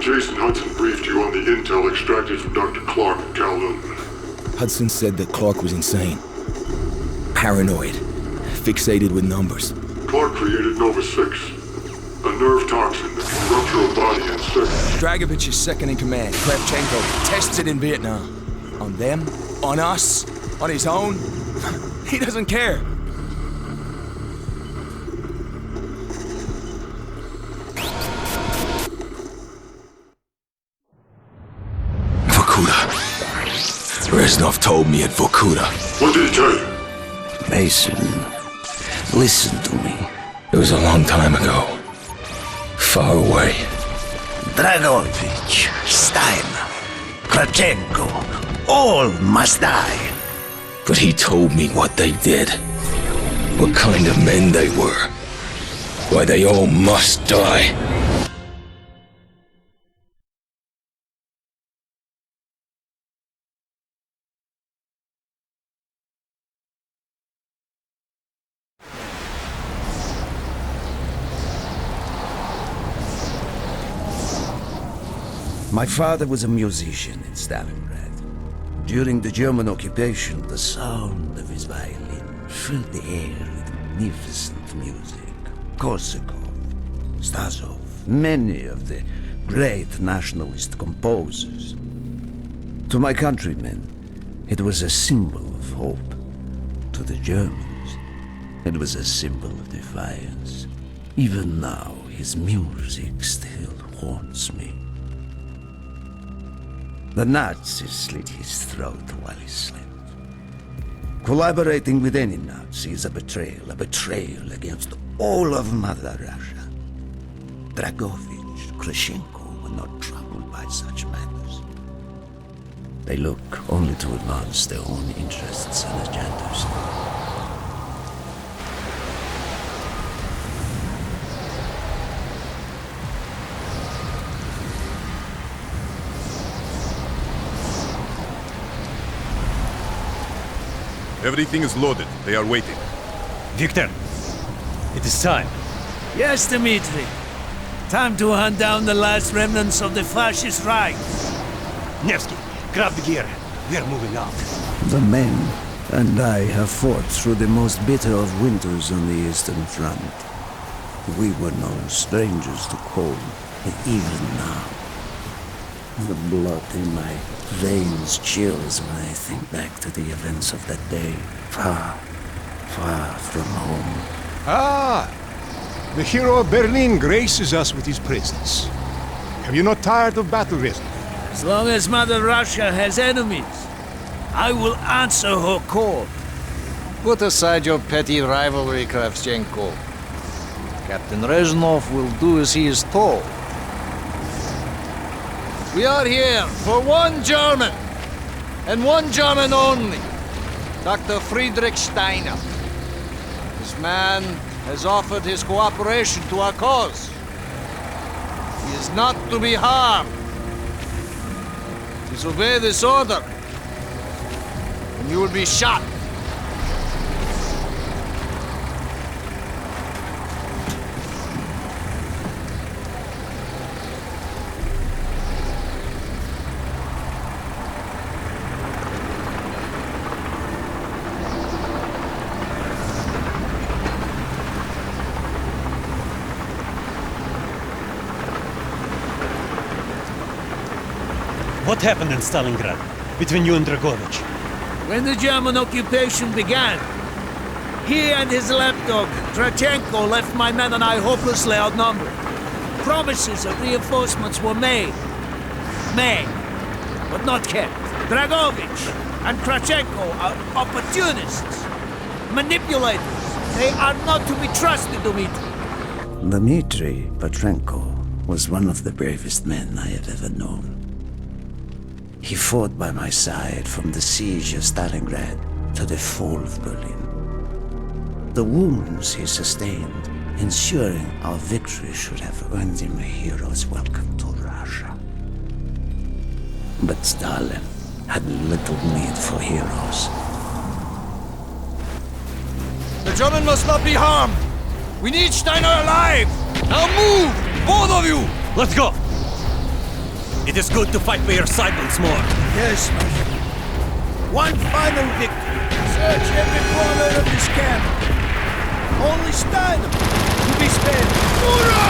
Jason Hudson briefed you on the intel extracted from Dr. Clark at Kowloon. Hudson said that Clark was insane. Paranoid. Fixated with numbers. Clark created Nova 6, a nerve toxin that can rupture a body in seconds. Dragovich is second in command. Kravchenko tested in Vietnam. On them? On us? On his own? He doesn't care. Vorkuta. Reznov told me at Vorkuta. What did he tell you? Mason, listen to me. It was a long time ago. Far away. Dragovich, Steiner, Kravchenko, all must die. But he told me what they did. What kind of men they were. Why they all must die. My father was a musician in Stalingrad. During the German occupation, the sound of his violin filled the air with magnificent music. Korsakov, Stasov, many of the great nationalist composers. To my countrymen, it was a symbol of hope. To the Germans, it was a symbol of defiance. Even now, his music still haunts me. The Nazis slit his throat while he slept. Collaborating with any Nazi is a betrayal against all of Mother Russia. Dragovich, Kravchenko were not troubled by such matters. They look only to advance their own interests and agendas. Everything is loaded. They are waiting. Victor, it is time. Yes, Dmitri. Time to hunt down the last remnants of the fascist Reich. Nevsky, grab the gear. We are moving out. The men and I have fought through the most bitter of winters on the Eastern Front. We were no strangers to cold, and even now, the blood in my veins chills when I think back to the events of that day, far, far from home. Ah! The hero of Berlin graces us with his presence. Have you not tired of battle, Reznov? As long as Mother Russia has enemies, I will answer her call. Put aside your petty rivalry, Kravchenko. Captain Reznov will do as he is told. We are here for one German, and one German only, Dr. Friedrich Steiner. This man has offered his cooperation to our cause. He is not to be harmed. Disobey this order, and you will be shot. What happened in Stalingrad between you and Dragovich? When the German occupation began, he and his lapdog, Kravchenko, left my men and I hopelessly outnumbered. Promises of reinforcements were made, but not kept. Dragovich and Kravchenko are opportunists, manipulators. They are not to be trusted, Dmitri. Dmitri Petrenko was one of the bravest men I have ever known. He fought by my side from the siege of Stalingrad to the fall of Berlin. The wounds he sustained, ensuring our victory, should have earned him a hero's welcome to Russia. But Stalin had little need for heroes. The German must not be harmed. We need Steiner alive. Now move, both of you. Let's go! It is good to fight by your side once more. Yes, my friend. One final victory. Search every corner of this camp. Only Steiner to be spared. Hoorah!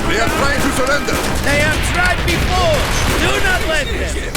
They are trying to surrender! They have tried before! Do not let them!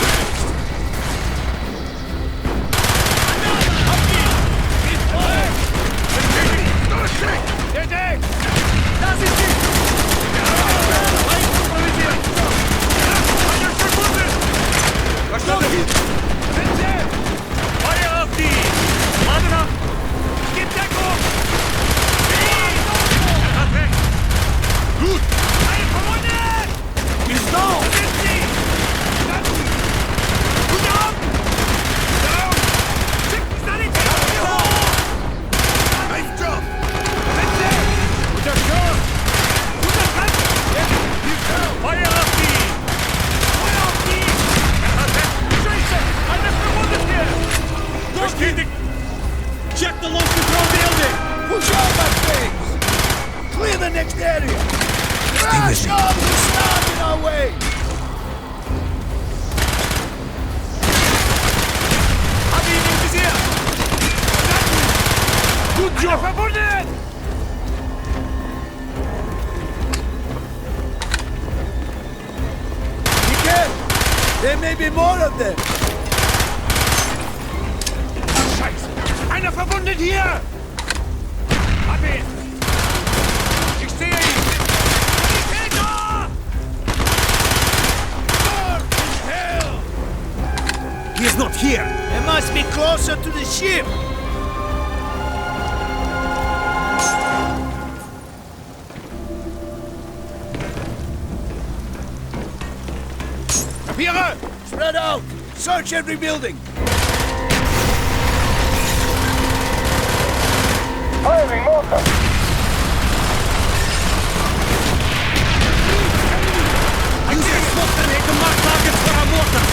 Check the launch control building! Push out my things! Clear the next area! Crash all the stuff in our way! Good job! Verbunden! Be careful! There may be more of them! Einer verwundet hier! Hab ihn! Ich sehe ihn! Sanitäter! He is not here! They must be closer to the ship! Kapiere! Spread out! Search every building! Firing mortar! Use your smoke grenade to mark targets for our mortars!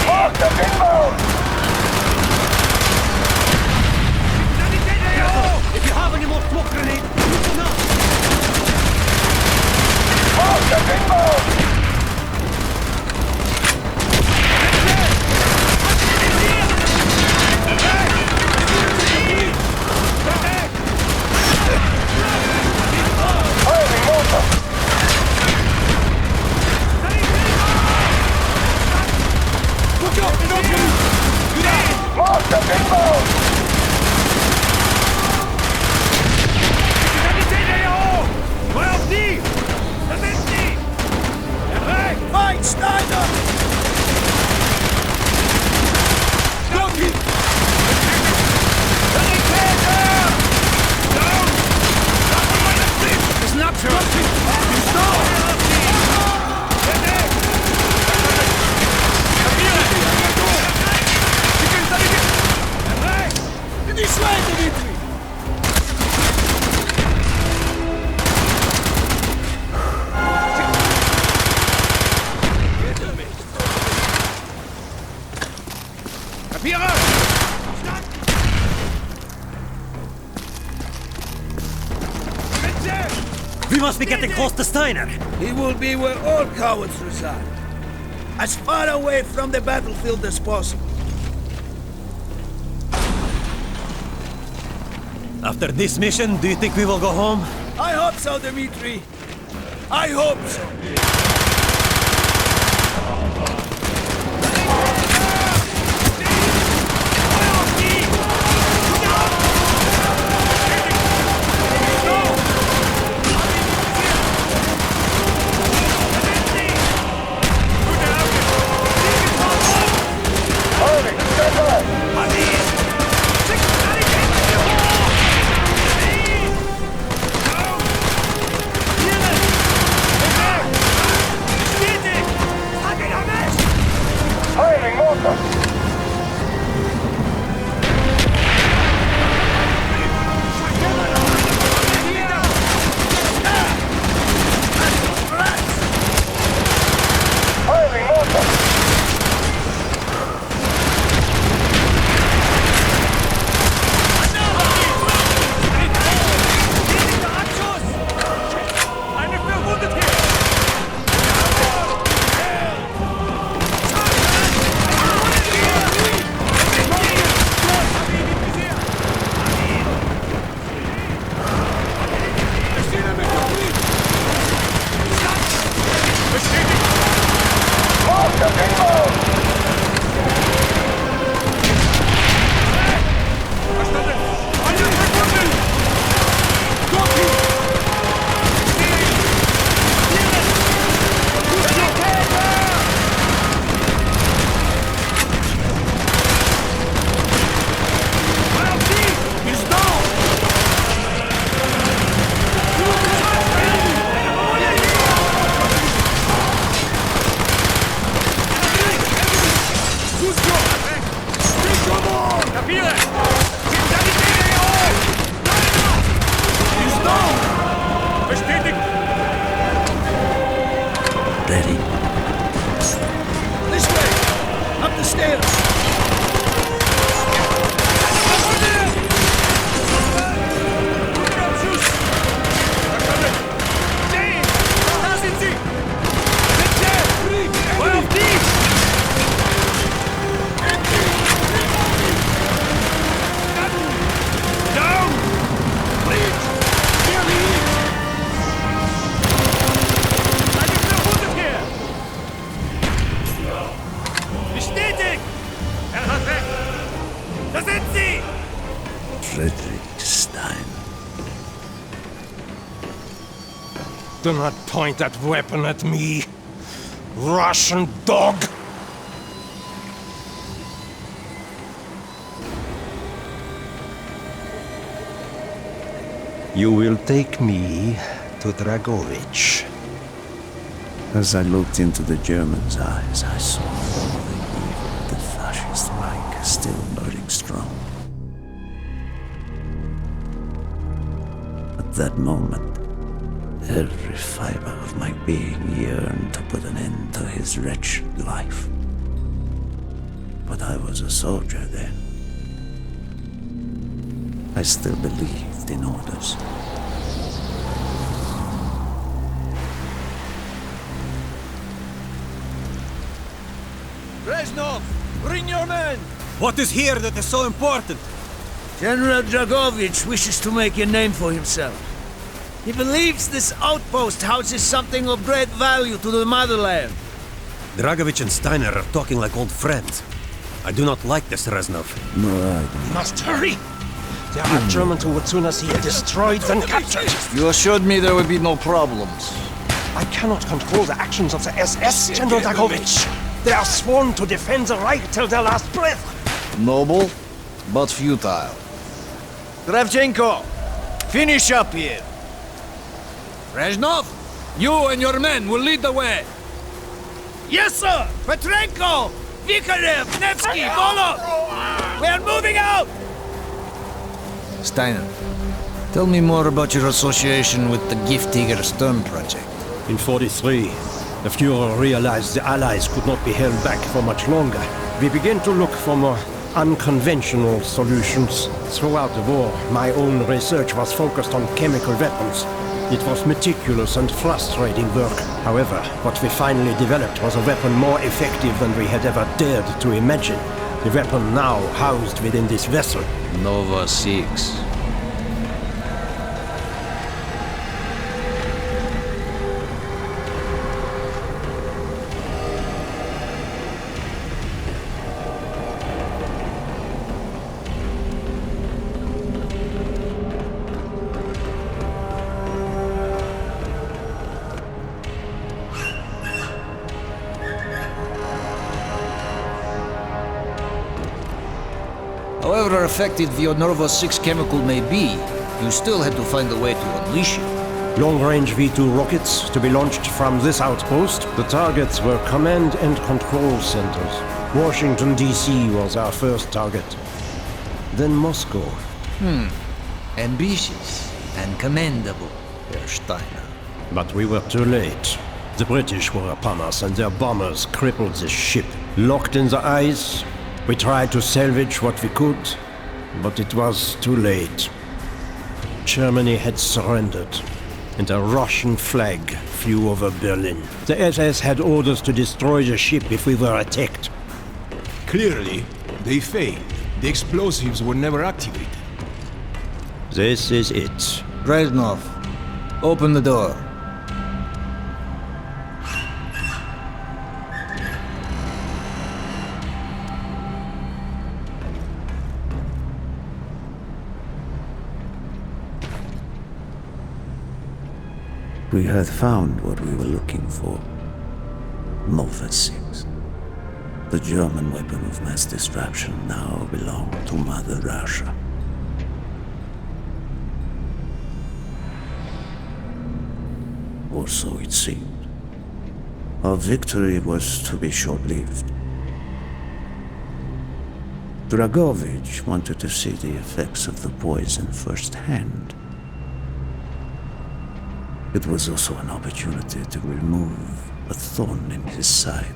Mortar inbound! If you have any more smoke grenade, use them now! Mortar inbound! Firing mortar! Mortar inbound! Fight, Steiner! This way, Dimitri! We must be getting close to Steiner! He will be where all cowards reside. As far away from the battlefield as possible. After this mission, do you think we will go home? I hope so, Dmitri. I hope so. Ready. This way! Up the stairs! Do not point that weapon at me, Russian dog! You will take me to Dragovich. As I looked into the German's eyes, I saw all the evil of the fascist Reich still burning strong. At that moment, every fiber of my being yearned to put an end to his wretched life. But I was a soldier then. I still believed in orders. Reznov, bring your men! What is here that is so important? General Dragovich wishes to make a name for himself. He believes this outpost houses something of great value to the motherland. Dragovich and Steiner are talking like old friends. I do not like this, Reznov. No, I don't. Must hurry! There are Germans who would sooner see it destroyed than captured. You assured me there would be no problems. I cannot control the actions of the SS, General Dragovich. They are sworn to defend the Reich till their last breath. Noble, but futile. Kravchenko, finish up here. Reznov, you and your men will lead the way. Yes, sir! Petrenko! Vikarev! Nevsky! Volov! We are moving out! Steiner, tell me more about your association with the Giftiger Stern project. In 43, the Führer realized the Allies could not be held back for much longer. We began to look for more unconventional solutions. Throughout the war, my own research was focused on chemical weapons. It was meticulous and frustrating work. However, what we finally developed was a weapon more effective than we had ever dared to imagine. The weapon now housed within this vessel. Nova 6. effective your Nervo 6 chemical may be, you still had to find a way to unleash it. Long-range V2 rockets to be launched from this outpost. The targets were command and control centers. Washington, D.C. was our first target. Then Moscow. Ambitious and commendable, Herr Steiner. But we were too late. The British were upon us and their bombers crippled the ship. Locked in the ice, we tried to salvage what we could, but it was too late. Germany had surrendered, and a Russian flag flew over Berlin. The SS had orders to destroy the ship if we were attacked. Clearly, they failed. The explosives were never activated. This is it. Reznov, open the door. We had found what we were looking for. Nova 6. The German weapon of mass destruction now belonged to Mother Russia. Or so it seemed. Our victory was to be short-lived. Dragovich wanted to see the effects of the poison firsthand. It was also an opportunity to remove a thorn in his side.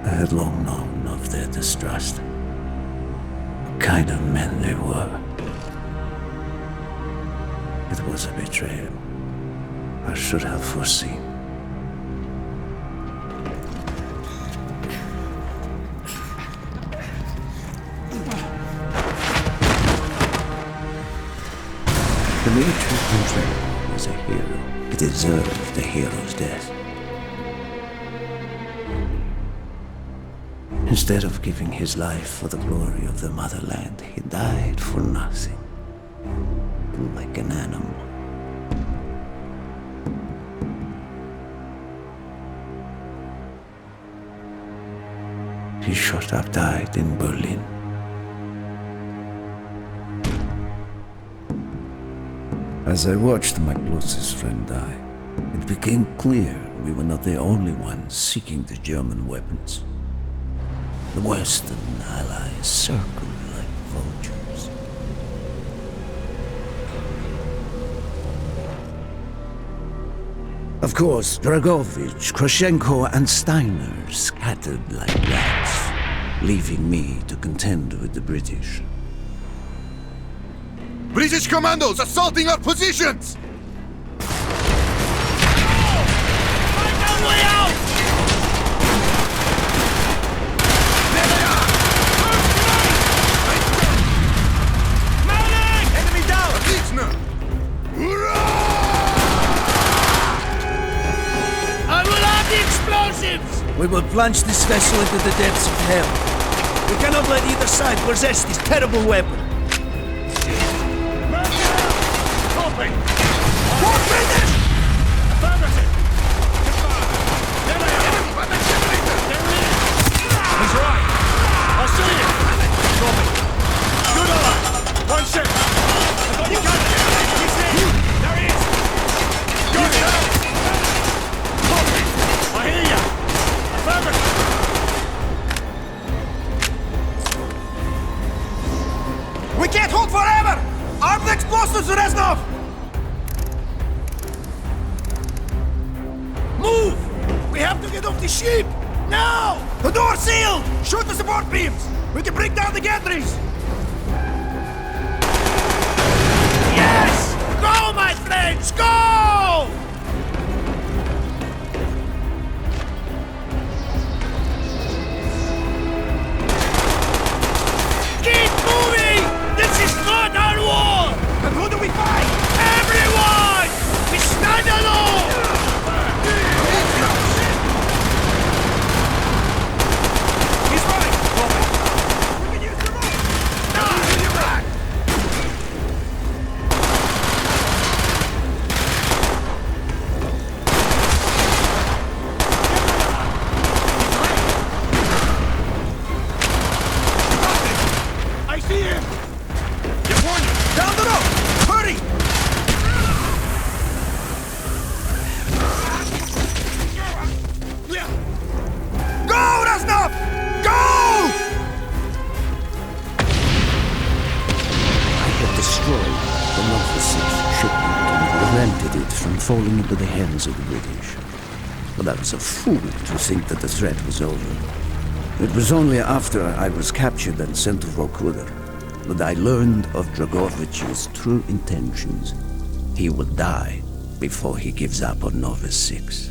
I had long known of their distrust. What kind of men they were. It was a betrayal. I should have foreseen. Dmitri Kontrev was a hero. He deserved a hero's death. Instead of giving his life for the glory of the motherland, he died for nothing. Like an animal. He shot up died in Berlin. As I watched my closest friend die, it became clear we were not the only ones seeking the German weapons. The Western allies circled like vultures. Of course, Dragovich, Krashenko, and Steiner scattered like rats, leaving me to contend with the British. British commandos assaulting our positions! We will plunge this vessel into the depths of hell. We cannot let either side possess this terrible weapon. He's right. I'll see you. Good on. One shot. I got you covered. He's in. There he is. Got it. I hear you. We can't hold forever! Armed explosives, Reznov! Move! We have to get off the ship! Now! The door's sealed! Shoot the support beams! We can bring down the gantries! Yes! Go, my friends! Go! Keep moving! This is not our war! And who do we fight? Everyone! We stand alone! He's running! We can use the rope! destroyed the Nova 6 shipment and prevented it from falling into the hands of the British. But I was a fool to think that the threat was over. It was only after I was captured and sent to Vorkuta that I learned of Dragovich's true intentions. He will die before he gives up on Nova 6.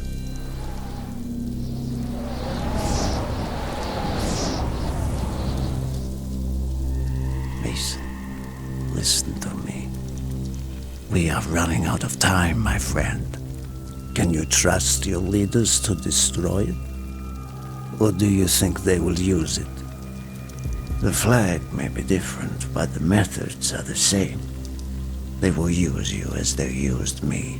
Mason, listen to me. We are running out of time, my friend. Can you trust your leaders to destroy it? Or do you think they will use it? The flag may be different, but the methods are the same. They will use you as they used me.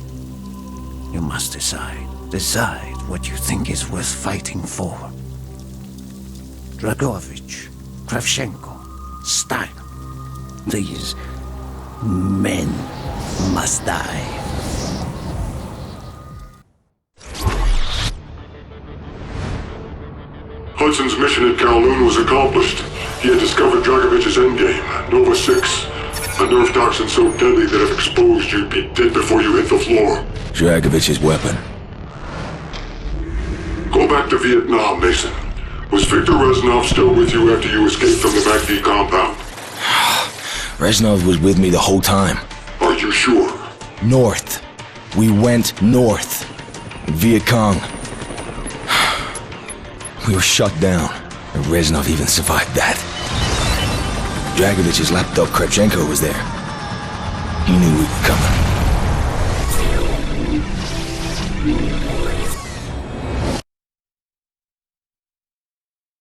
You must decide. Decide what you think is worth fighting for. Dragovich, Kravchenko, Stein. These men must die. Hudson's mission at Kowloon was accomplished. He had discovered Dragovich's endgame, Nova 6. A nerve toxin so deadly that if exposed, you'd be dead before you hit the floor. Dragovich's weapon. Go back to Vietnam, Mason. Was Viktor Reznov still with you after you escaped from the MACD compound? Reznov was with me the whole time. Are you sure? North. We went north. Viet Cong. We were shut down, and Reznov even survived that. Dragovich's lapdog Kravchenko was there. He knew we were coming.